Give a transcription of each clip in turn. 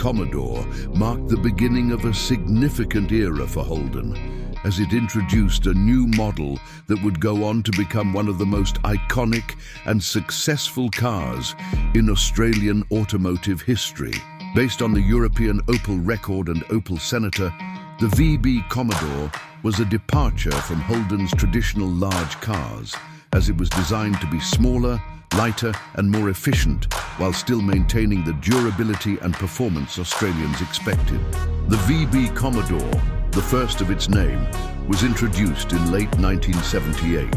Commodore marked the beginning of a significant era for Holden, as it introduced a new model that would go on to become one of the most iconic and successful cars in Australian automotive history. Based on the European Opel Rekord and Opel Senator, the VB Commodore was a departure from Holden's traditional large cars, as it was designed to be smaller, lighter and more efficient, while still maintaining the durability and performance Australians expected. The VB Commodore, the first of its name, was introduced in late 1978.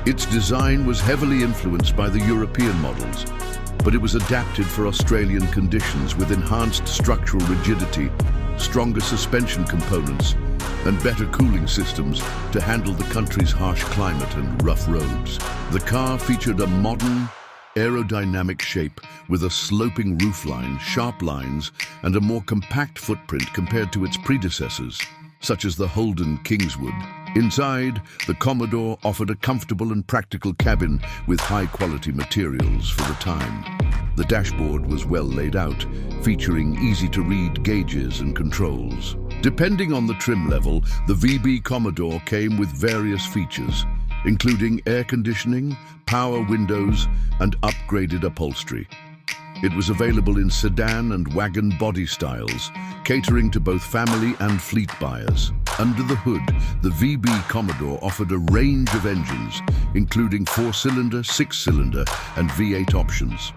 Its design was heavily influenced by the European models, but it was adapted for Australian conditions with enhanced structural rigidity, stronger suspension components, and better cooling systems to handle the country's harsh climate and rough roads. The car featured a modern, aerodynamic shape with a sloping roofline, sharp lines, and a more compact footprint compared to its predecessors, such as the Holden Kingswood. Inside, the Commodore offered a comfortable and practical cabin with high-quality materials for the time. The dashboard was well laid out, featuring easy-to-read gauges and controls. Depending on the trim level, the VB Commodore came with various features, including air conditioning, power windows, and upgraded upholstery. It was available in sedan and wagon body styles, catering to both family and fleet buyers. Under the hood, the VB Commodore offered a range of engines, including 4-cylinder, 6-cylinder, and V8 options.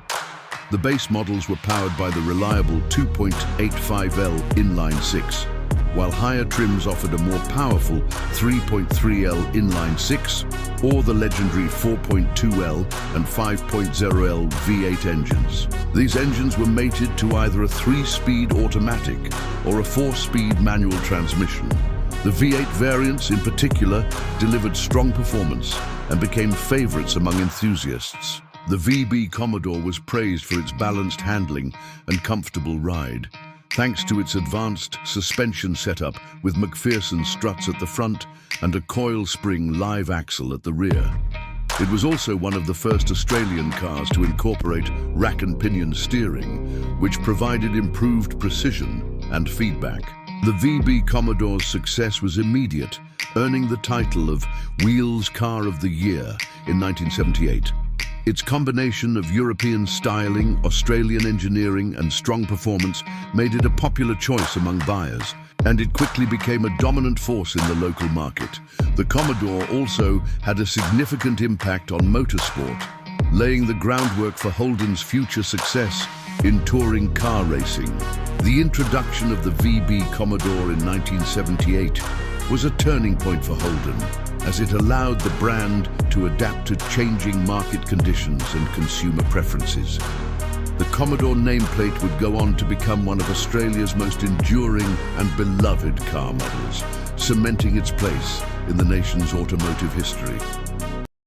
The base models were powered by the reliable 2.85L inline-6, while higher trims offered a more powerful 3.3L inline-6 or the legendary 4.2L and 5.0L V8 engines. These engines were mated to either a 3-speed automatic or a 4-speed manual transmission. The V8 variants in particular delivered strong performance and became favorites among enthusiasts. The VB Commodore was praised for its balanced handling and comfortable ride, thanks to its advanced suspension setup with McPherson struts at the front and a coil spring live axle at the rear. It was also one of the first Australian cars to incorporate rack and pinion steering, which provided improved precision and feedback. The VB Commodore's success was immediate, earning the title of Wheels Car of the Year in 1978. Its combination of European styling, Australian engineering, and strong performance made it a popular choice among buyers, and it quickly became a dominant force in the local market. The Commodore also had a significant impact on motorsport, laying the groundwork for Holden's future success in touring car racing. The introduction of the VB Commodore in 1978 was a turning point for Holden, as it allowed the brand to adapt to changing market conditions and consumer preferences. The Commodore nameplate would go on to become one of Australia's most enduring and beloved car models, cementing its place in the nation's automotive history.